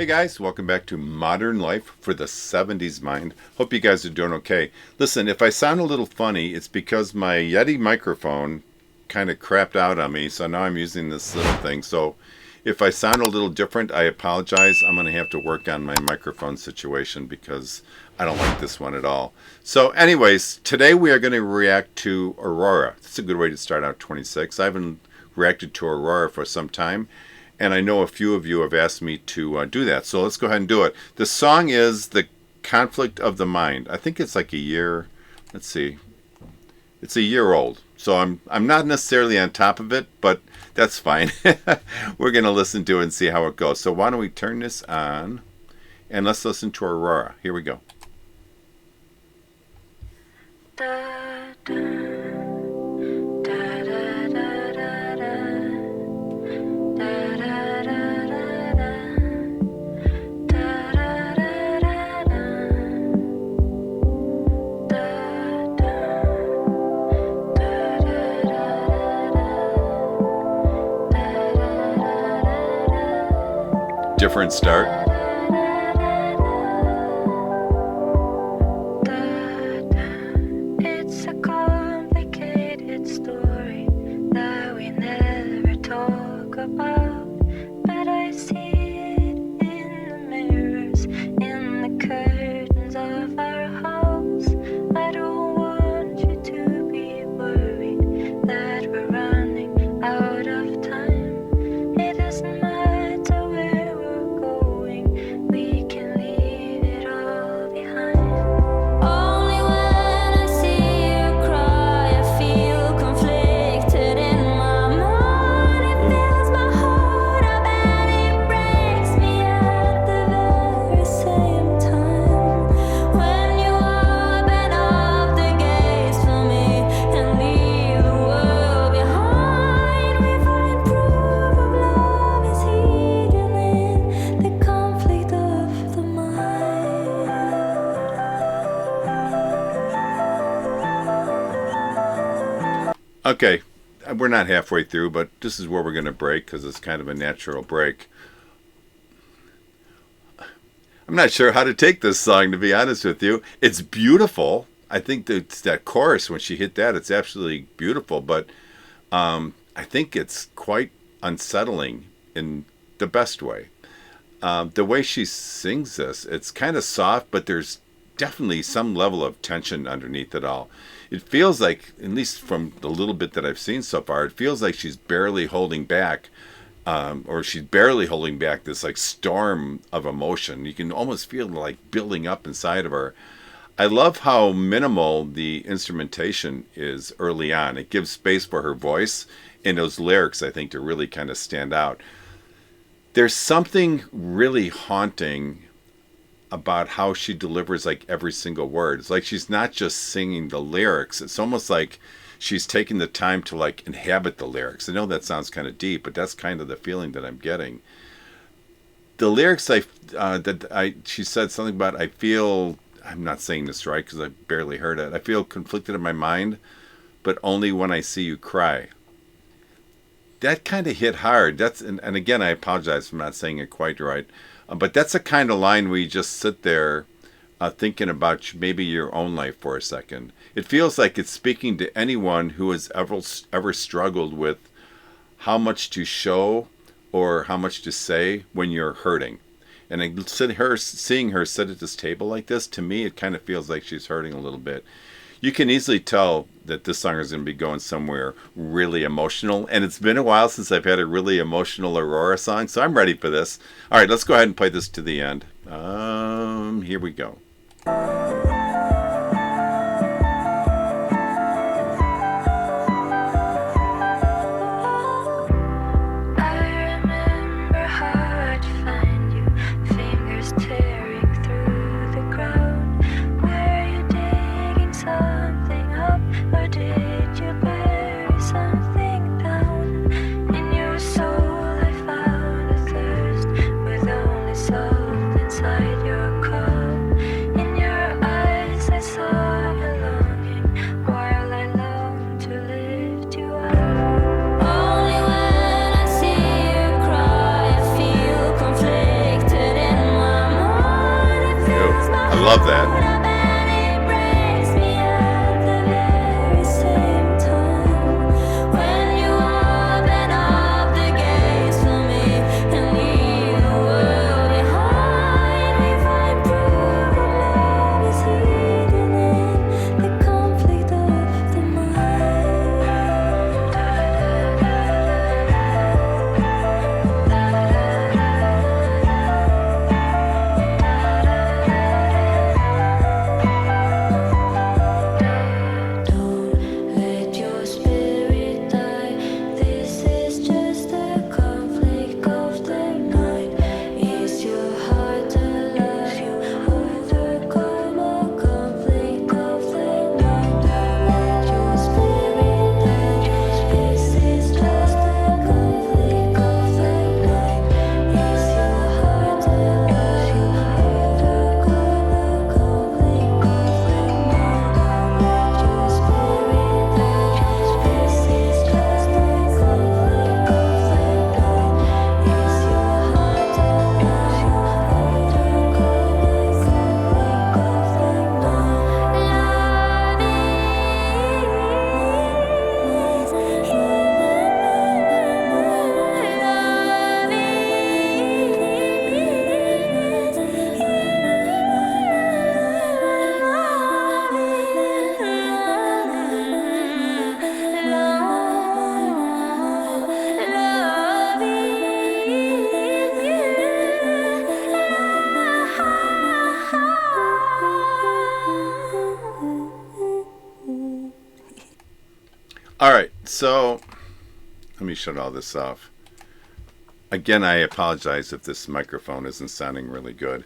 guys, welcome back to Modern Life for the 70s Mind. Hope you guys are doing okay. Listen, if I sound a little funny, it's because my Yeti microphone kind of crapped out on me, so now I'm using this little thing. So if I sound a little different, I apologize. I'm going to have to work on my microphone situation because I don't like this one at all. So anyways, today we are going to react to Aurora. That's a good way to start out 26. I haven't reacted to Aurora for some time, and I know a few of you have asked me to do that. So let's go ahead and do it. The song is The Conflict of the Mind. I think it's like a year, let's see. It's a year old. So I'm not necessarily on top of it, but that's fine. We're going to listen to it and see how it goes. So why don't we turn this on and let's listen to Aurora. Here we go. Da, da, da, da, da, da, da. Different start. It's a complicated story that we never talk about, but I see it in the mirrors, in the curtains of our house. I don't want you to be worried that we're running out of time. It doesn't matter where we're going, we can leave it all behind. Only when I see you cry, I feel conflicted in my mind. It fills my heart up and it breaks me at the very same time. When you open up the gates for me and leave the world behind, we find proof of love is hidden in the conflict of the mind. Okay, we're not halfway through, but this is where we're going to break because it's kind of a natural break. I'm not sure how to take this song, to be honest with you. It's beautiful. I think that chorus, when she hit that, it's absolutely beautiful. But I think it's quite unsettling in the best way. The way she sings this, it's kind of soft, but there's definitely some level of tension underneath it all. It feels like, at least from the little bit that I've seen so far, it feels like she's barely holding back, or she's barely holding back this like storm of emotion. You can almost feel like building up inside of her. I love how minimal the instrumentation is early on. It gives space for her voice and those lyrics, I think, to really kind of stand out. There's something really haunting about how she delivers like every single word. It's like she's not just singing the lyrics. It's almost like she's taking the time to like inhabit the lyrics. I know that sounds kind of deep, but that's kind of the feeling that I'm getting. The lyrics she said something about, I feel, I'm not saying this right because I barely heard it. I feel conflicted in my mind, but only when I see you cry. That kind of hit hard. And again, I apologize for not saying it quite right. But that's a kind of line where you just sit there thinking about maybe your own life for a second. It feels like it's speaking to anyone who has ever struggled with how much to show or how much to say when you're hurting. And seeing her sit at this table like this, to me, it kind of feels like she's hurting a little bit. You can easily tell that this song is going to be going somewhere really emotional. And it's been a while since I've had a really emotional Aurora song, so I'm ready for this. All right, let's go ahead and play this to the end. Here we go. I remember how I'd find you, fingers tearing through the ground. Were you digging something up, or did you bury something down? In your soul I found a thirst with only salt inside your cup. In your that. All right, so let me shut all this off. Again, I apologize if this microphone isn't sounding really good.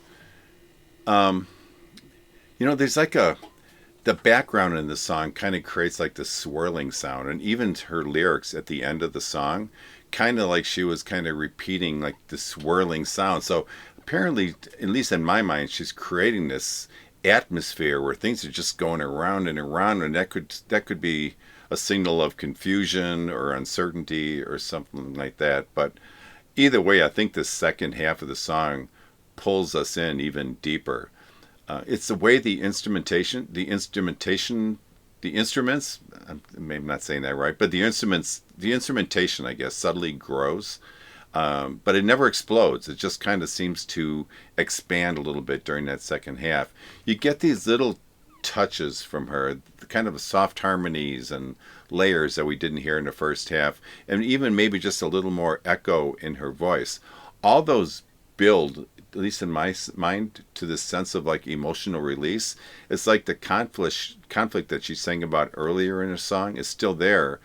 There's like the background in the song kind of creates like this swirling sound, and even her lyrics at the end of the song, kind of like she was kind of repeating like the swirling sound. So apparently, at least in my mind, she's creating this atmosphere where things are just going around and around, and that could be a signal of confusion or uncertainty or something like that. But either way, I think the second half of the song pulls us in even deeper. It's the way the instruments, I'm not saying that right, but the instrumentation, I guess, subtly grows. But it never explodes. It just kind of seems to expand a little bit during that second half. You get these little touches from her, kind of soft harmonies and layers that we didn't hear in the first half, and even maybe just a little more echo in her voice. All those build, at least in my mind, to this sense of like emotional release. It's like the conflict that she sang about earlier in her song is still there,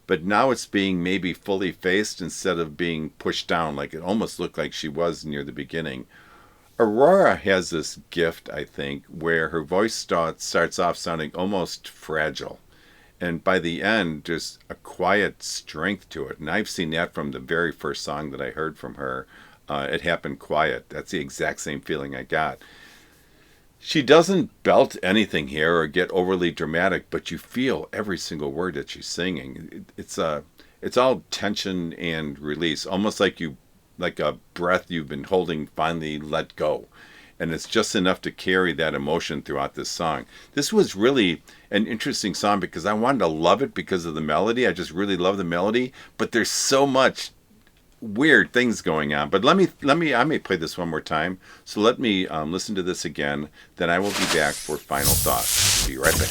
but now it's being maybe fully faced instead of being pushed down, like it almost looked like she was near the beginning. Aurora has this gift, I think, where her voice starts off sounding almost fragile. And by the end, there's a quiet strength to it. And I've seen that from the very first song that I heard from her. It happened quiet. That's the exact same feeling I got. She doesn't belt anything here or get overly dramatic, but you feel every single word that she's singing. It's all tension and release, almost like a breath you've been holding finally let go. And it's just enough to carry that emotion throughout this song. This was really an interesting song because I wanted to love it because of the melody. I just really love the melody, but there's so much weird things going on. But I may play this one more time. So let me listen to this again. Then I will be back for final thoughts. Be right back.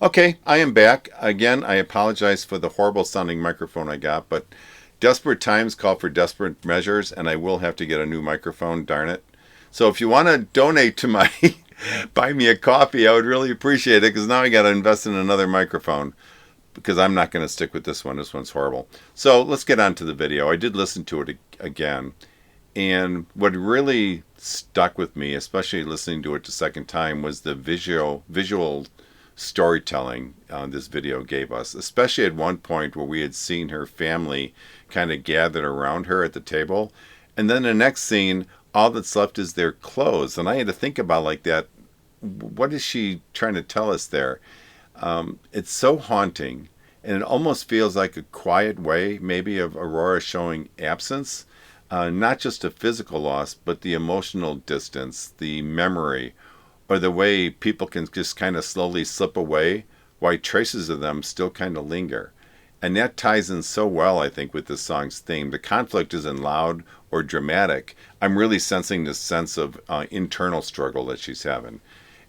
Okay, I am back. Again, I apologize for the horrible sounding microphone I got, but desperate times call for desperate measures, and I will have to get a new microphone, darn it. So if you want to donate to my buy me a coffee, I would really appreciate it, because now I got to invest in another microphone, because I'm not going to stick with this one. This one's horrible. So let's get on to the video. I did listen to it again, and what really stuck with me, especially listening to it the second time, was the visual storytelling this video gave us, especially at one point where we had seen her family kind of gathered around her at the table, and then the next scene, all that's left is their clothes. And I had to think about like that, what is she trying to tell us there? It's so haunting, and it almost feels like a quiet way maybe of Aurora showing absence. not just a physical loss, but the emotional distance, the memory, or the way people can just kind of slowly slip away while traces of them still kind of linger. And that ties in so well, I think, with this song's theme. The conflict isn't loud or dramatic. I'm really sensing this sense of internal struggle that she's having.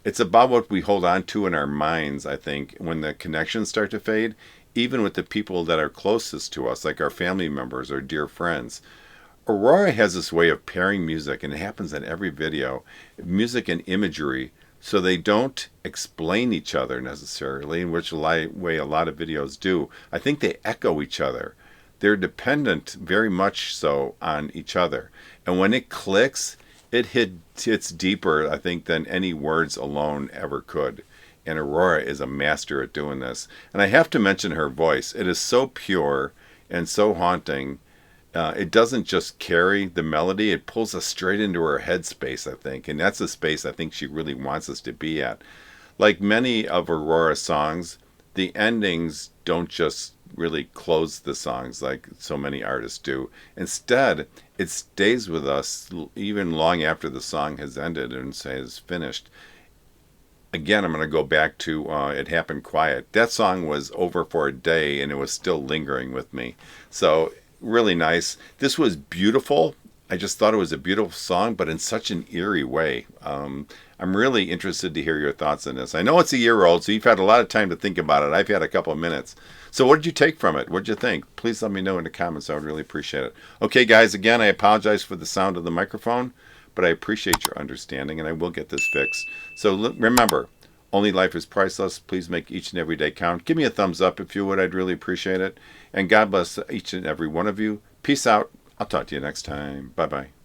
It's about what we hold on to in our minds, I think, when the connections start to fade, even with the people that are closest to us, like our family members or dear friends. Aurora has this way of pairing music, and it happens in every video, music and imagery, so they don't explain each other necessarily, in which way a lot of videos do. I think they echo each other. They're dependent very much so on each other. And when it clicks, hits deeper, I think, than any words alone ever could. And Aurora is a master at doing this. And I have to mention her voice. It is so pure and so haunting. It doesn't just carry the melody, it pulls us straight into her headspace, I think. And that's the space I think she really wants us to be at. Like many of Aurora's songs, the endings don't just really close the songs like so many artists do. Instead, it stays with us even long after the song has ended and has finished. Again, I'm going to go back to It Happened Quiet. That song was over for a day and it was still lingering with me. So really nice. This was beautiful. I just thought it was a beautiful song, but in such an eerie way. I'm really interested to hear your thoughts on this. I know it's a year old, so you've had a lot of time to think about it. I've had a couple of minutes. So what did you take from it? What did you think? Please let me know in the comments. I would really appreciate it. Okay, guys, again, I apologize for the sound of the microphone, but I appreciate your understanding, and I will get this fixed. So remember, only life is priceless. Please make each and every day count. Give me a thumbs up if you would. I'd really appreciate it. And God bless each and every one of you. Peace out. I'll talk to you next time. Bye-bye.